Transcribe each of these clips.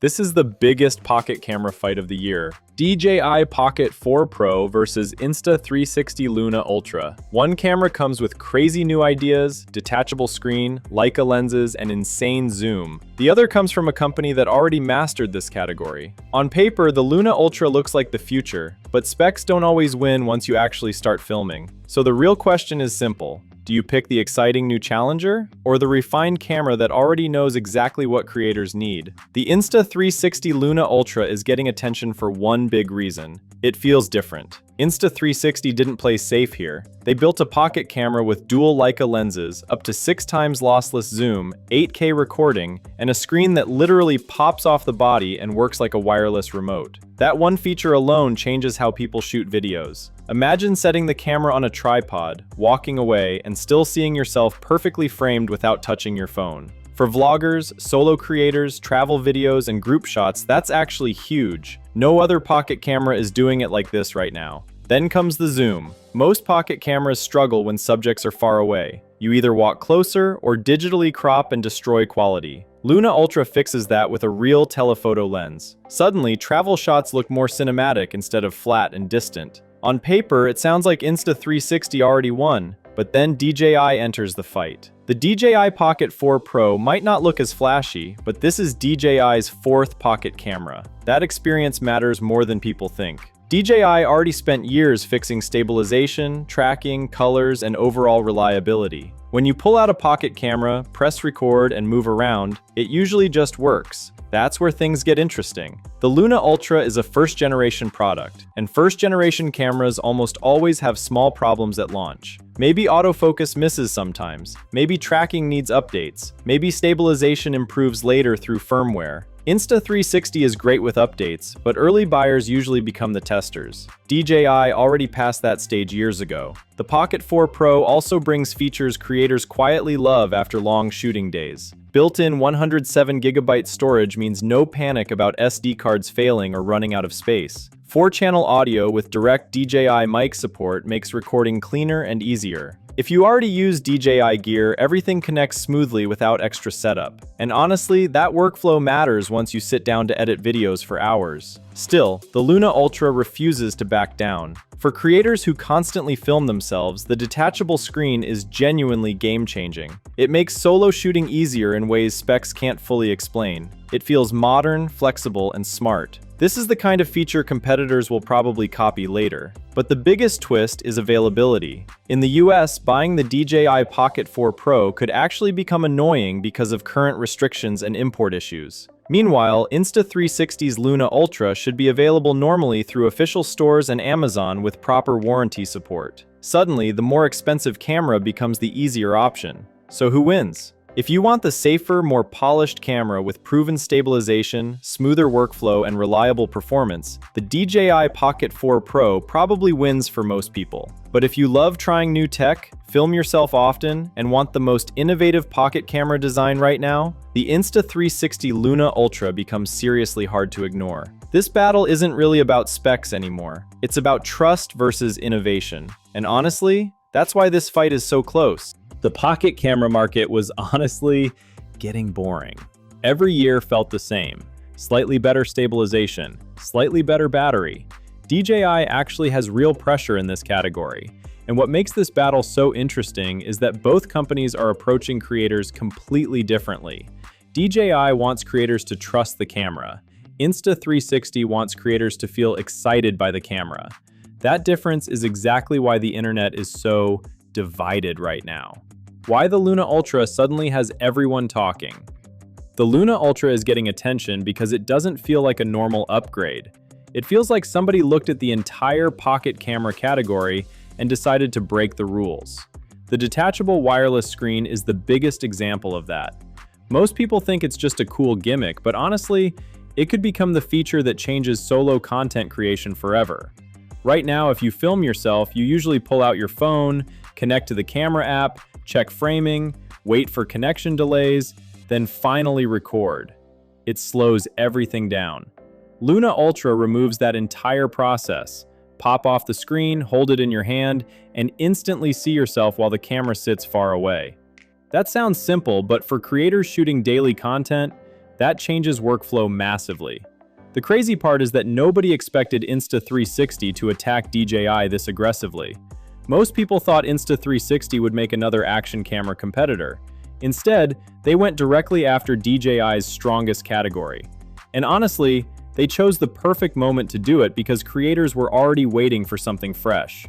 This is the biggest pocket camera fight of the year. DJI Pocket 4 Pro versus Insta360 Luna Ultra. One camera comes with crazy new ideas, detachable screen, Leica lenses, and insane zoom. The other comes from a company that already mastered this category. On paper, the Luna Ultra looks like the future, but specs don't always win once you actually start filming. So the real question is simple. Do you pick the exciting new challenger, or the refined camera that already knows exactly what creators need? The Insta360 Luna Ultra is getting attention for one big reason. It feels different. Insta360 didn't play safe here. They built a pocket camera with dual Leica lenses, up to 6 times lossless zoom, 8K recording, and a screen that literally pops off the body and works like a wireless remote. That one feature alone changes how people shoot videos. Imagine setting the camera on a tripod, walking away, and still seeing yourself perfectly framed without touching your phone. For vloggers, solo creators, travel videos, and group shots, that's actually huge. No other pocket camera is doing it like this right now. Then comes the zoom. Most pocket cameras struggle when subjects are far away. You either walk closer or digitally crop and destroy quality. Luna Ultra fixes that with a real telephoto lens. Suddenly, travel shots look more cinematic instead of flat and distant. On paper, it sounds like Insta360 already won, but then DJI enters the fight. The DJI Pocket 4 Pro might not look as flashy, but this is DJI's 4th pocket camera. That experience matters more than people think. DJI already spent years fixing stabilization, tracking, colors, and overall reliability. When you pull out a pocket camera, press record, and move around, it usually just works. That's where things get interesting. The Luna Ultra is a first-generation product, and first-generation cameras almost always have small problems at launch. Maybe autofocus misses sometimes, maybe tracking needs updates, maybe stabilization improves later through firmware. Insta360 is great with updates, but early buyers usually become the testers. DJI already passed that stage years ago. The Pocket 4 Pro also brings features creators quietly love after long shooting days. Built-in 107GB storage means no panic about SD cards failing or running out of space. 4-channel audio with direct DJI mic support makes recording cleaner and easier. If you already use DJI gear, everything connects smoothly without extra setup. And honestly, that workflow matters once you sit down to edit videos for hours. Still, the Luna Ultra refuses to back down. For creators who constantly film themselves, the detachable screen is genuinely game-changing. It makes solo shooting easier in ways specs can't fully explain. It feels modern, flexible, and smart. This is the kind of feature competitors will probably copy later. But the biggest twist is availability. In the US, buying the DJI Pocket 4 Pro could actually become annoying because of current restrictions and import issues. Meanwhile, Insta360's Luna Ultra should be available normally through official stores and Amazon with proper warranty support. Suddenly, the more expensive camera becomes the easier option. So who wins? If you want the safer, more polished camera with proven stabilization, smoother workflow, and reliable performance, the DJI Pocket 4 Pro probably wins for most people. But if you love trying new tech, film yourself often, and want the most innovative pocket camera design right now, the Insta360 Luna Ultra becomes seriously hard to ignore. This battle isn't really about specs anymore. It's about trust versus innovation. And honestly, that's why this fight is so close. The pocket camera market was honestly getting boring. Every year felt the same. Slightly better stabilization, slightly better battery. DJI actually has real pressure in this category. And what makes this battle so interesting is that both companies are approaching creators completely differently. DJI wants creators to trust the camera. Insta360 wants creators to feel excited by the camera. That difference is exactly why the internet is so divided right now. Why the Luna Ultra suddenly has everyone talking. The Luna Ultra is getting attention because it doesn't feel like a normal upgrade. It feels like somebody looked at the entire pocket camera category and decided to break the rules. The detachable wireless screen is the biggest example of that. Most people think it's just a cool gimmick, but honestly, it could become the feature that changes solo content creation forever. Right now, if you film yourself, you usually pull out your phone, connect to the camera app, check framing, wait for connection delays, then finally record. It slows everything down. Luna Ultra removes that entire process. Pop off the screen, hold it in your hand, and instantly see yourself while the camera sits far away. That sounds simple, but for creators shooting daily content, That changes workflow massively. The crazy part is that nobody expected Insta360 to attack DJI this aggressively. Most people thought Insta360 would make another action camera competitor. Instead, they went directly after DJI's strongest category. And honestly, they chose the perfect moment to do it because creators were already waiting for something fresh.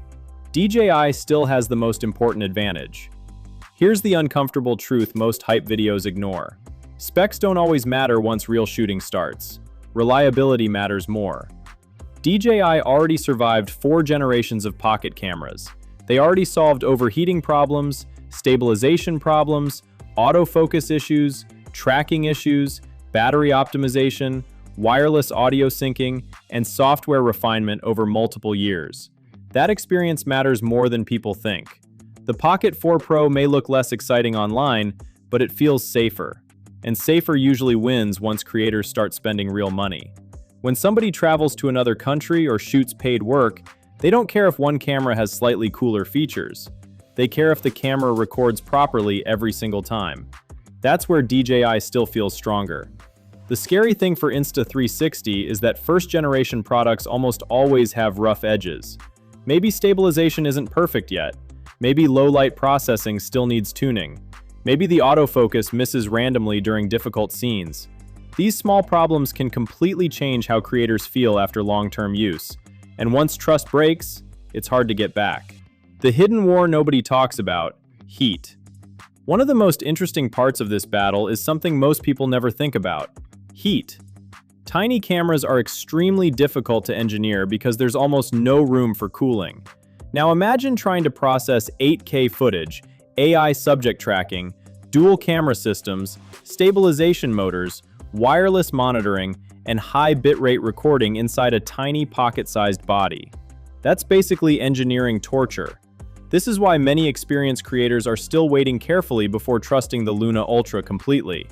DJI still has the most important advantage. Here's the uncomfortable truth most hype videos ignore. Specs don't always matter once real shooting starts. Reliability matters more. DJI already survived 4 generations of pocket cameras. They already solved overheating problems, stabilization problems, autofocus issues, tracking issues, battery optimization, wireless audio syncing, and software refinement over multiple years. That experience matters more than people think. The Pocket 4 Pro may look less exciting online, but it feels safer. And safer usually wins once creators start spending real money. When somebody travels to another country or shoots paid work, they don't care if one camera has slightly cooler features. They care if the camera records properly every single time. That's where DJI still feels stronger. The scary thing for Insta360 is that first-generation products almost always have rough edges. Maybe stabilization isn't perfect yet. Maybe low-light processing still needs tuning. Maybe the autofocus misses randomly during difficult scenes. These small problems can completely change how creators feel after long-term use. And once trust breaks, it's hard to get back. The hidden war nobody talks about: heat. One of the most interesting parts of this battle is something most people never think about: heat. Tiny cameras are extremely difficult to engineer because there's almost no room for cooling. Now imagine trying to process 8K footage, AI subject tracking, dual camera systems, stabilization motors, wireless monitoring, and high bitrate recording inside a tiny pocket-sized body. That's basically engineering torture. This is why many experienced creators are still waiting carefully before trusting the Luna Ultra completely.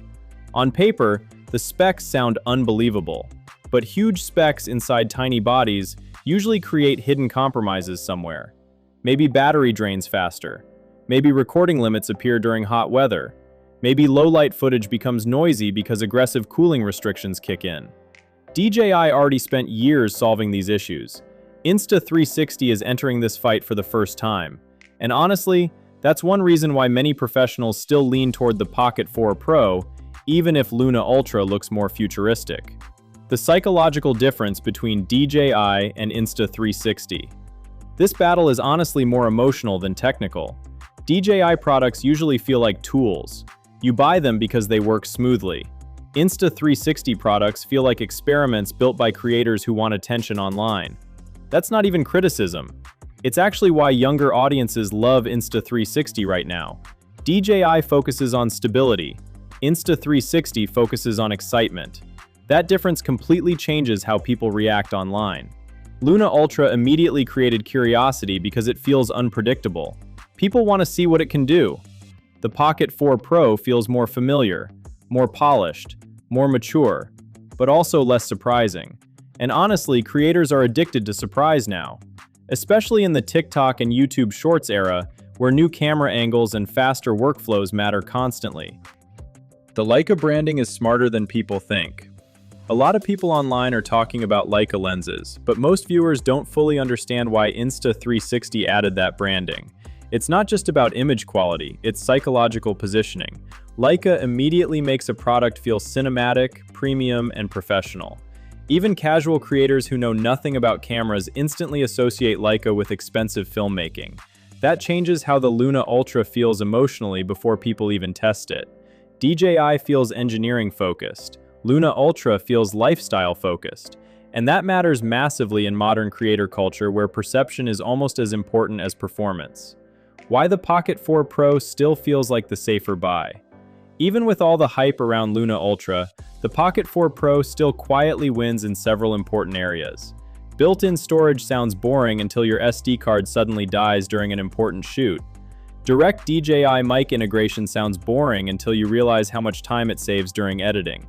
On paper, the specs sound unbelievable, but huge specs inside tiny bodies usually create hidden compromises somewhere. Maybe battery drains faster. Maybe recording limits appear during hot weather. Maybe low-light footage becomes noisy because aggressive cooling restrictions kick in. DJI already spent years solving these issues. Insta360 is entering this fight for the first time. And honestly, that's one reason why many professionals still lean toward the Pocket 4 Pro, even if Luna Ultra looks more futuristic. The psychological difference between DJI and Insta360. This battle is honestly more emotional than technical. DJI products usually feel like tools. You buy them because they work smoothly. Insta360 products feel like experiments built by creators who want attention online. That's not even criticism. It's actually why younger audiences love Insta360 right now. DJI focuses on stability. Insta360 focuses on excitement. That difference completely changes how people react online. Luna Ultra immediately created curiosity because it feels unpredictable. People want to see what it can do. The Pocket 4 Pro feels more familiar, more polished, more mature, but also less surprising. And honestly, creators are addicted to surprise now, especially in the TikTok and YouTube Shorts era, where new camera angles and faster workflows matter constantly. The Leica branding is smarter than people think. A lot of people online are talking about Leica lenses, but most viewers don't fully understand why Insta360 added that branding. It's not just about image quality, it's psychological positioning. Leica immediately makes a product feel cinematic, premium, and professional. Even casual creators who know nothing about cameras instantly associate Leica with expensive filmmaking. That changes how the Luna Ultra feels emotionally before people even test it. DJI feels engineering-focused. Luna Ultra feels lifestyle-focused. And that matters massively in modern creator culture where perception is almost as important as performance. Why the Pocket 4 Pro still feels like the safer buy. Even with all the hype around Luna Ultra, the Pocket 4 Pro still quietly wins in several important areas. Built-in storage sounds boring until your SD card suddenly dies during an important shoot. Direct DJI mic integration sounds boring until you realize how much time it saves during editing.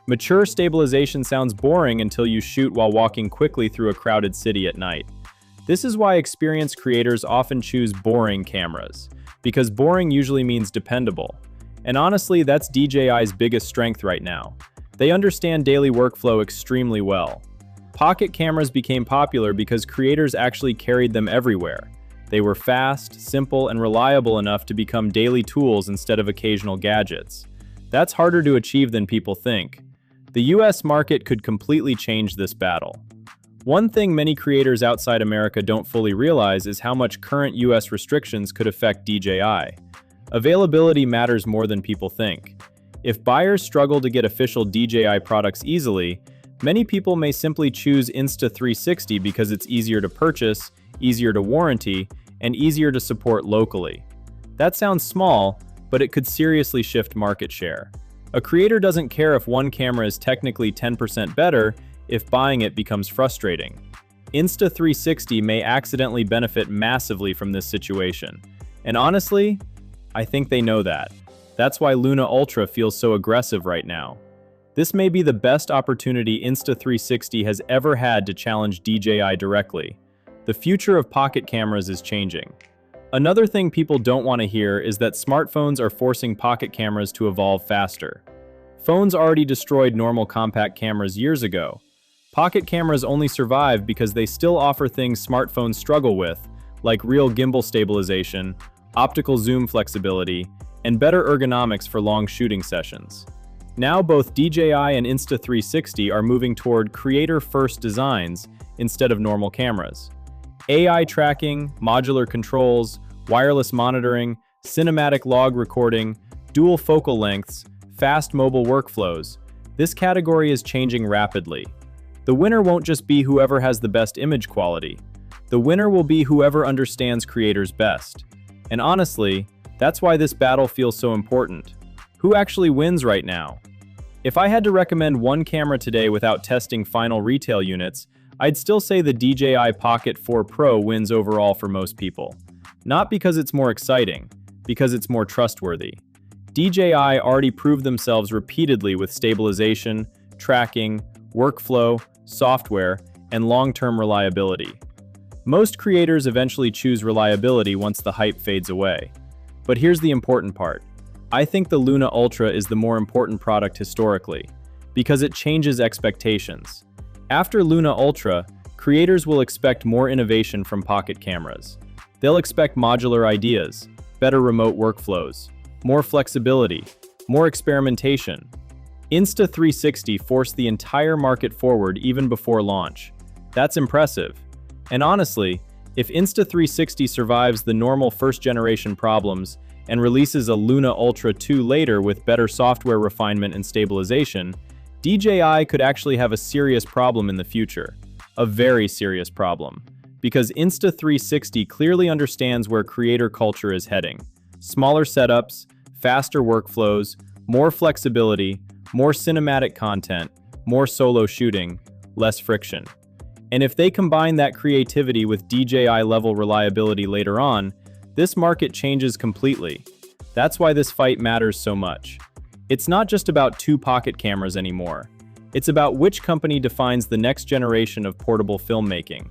Mature stabilization sounds boring until you shoot while walking quickly through a crowded city at night. This is why experienced creators often choose boring cameras, because boring usually means dependable. And honestly, that's DJI's biggest strength right now. They understand daily workflow extremely well. Pocket cameras became popular because creators actually carried them everywhere. They were fast, simple, and reliable enough to become daily tools instead of occasional gadgets. That's harder to achieve than people think. The US market could completely change this battle. One thing many creators outside America don't fully realize is how much current US restrictions could affect DJI. Availability matters more than people think. If buyers struggle to get official DJI products easily, many people may simply choose Insta360 because it's easier to purchase, easier to warranty, and easier to support locally. That sounds small, but it could seriously shift market share. A creator doesn't care if one camera is technically 10% better if buying it becomes frustrating. Insta360 may accidentally benefit massively from this situation. And honestly, I think they know that. That's why Luna Ultra feels so aggressive right now. This may be the best opportunity Insta360 has ever had to challenge DJI directly. The future of pocket cameras is changing. Another thing people don't want to hear is that smartphones are forcing pocket cameras to evolve faster. Phones already destroyed normal compact cameras years ago. Pocket cameras only survive because they still offer things smartphones struggle with, like real gimbal stabilization, optical zoom flexibility, and better ergonomics for long shooting sessions. Now both DJI and Insta360 are moving toward creator-first designs instead of normal cameras. AI tracking, modular controls, wireless monitoring, cinematic log recording, dual focal lengths, fast mobile workflows. This category is changing rapidly. The winner won't just be whoever has the best image quality. The winner will be whoever understands creators best. And honestly, that's why this battle feels so important. Who actually wins right now? If I had to recommend one camera today without testing final retail units, I'd still say the DJI Pocket 4 Pro wins overall for most people. Not because it's more exciting, because it's more trustworthy. DJI already proved themselves repeatedly with stabilization, tracking, workflow, software, and long-term reliability. Most creators eventually choose reliability once the hype fades away. But here's the important part. I think the Luna Ultra is the more important product historically, because it changes expectations. After Luna Ultra, creators will expect more innovation from pocket cameras. They'll expect modular ideas, better remote workflows, more flexibility, more experimentation. Insta360 forced the entire market forward even before launch. That's impressive. And honestly, if Insta360 survives the normal first-generation problems and releases a Luna Ultra 2 later with better software refinement and stabilization, DJI could actually have a serious problem in the future. A very serious problem. Because Insta360 clearly understands where creator culture is heading. Smaller setups, faster workflows, more flexibility, more cinematic content, more solo shooting, less friction. And if they combine that creativity with DJI-level reliability later on, this market changes completely. That's why this fight matters so much. It's not just about two pocket cameras anymore. It's about which company defines the next generation of portable filmmaking.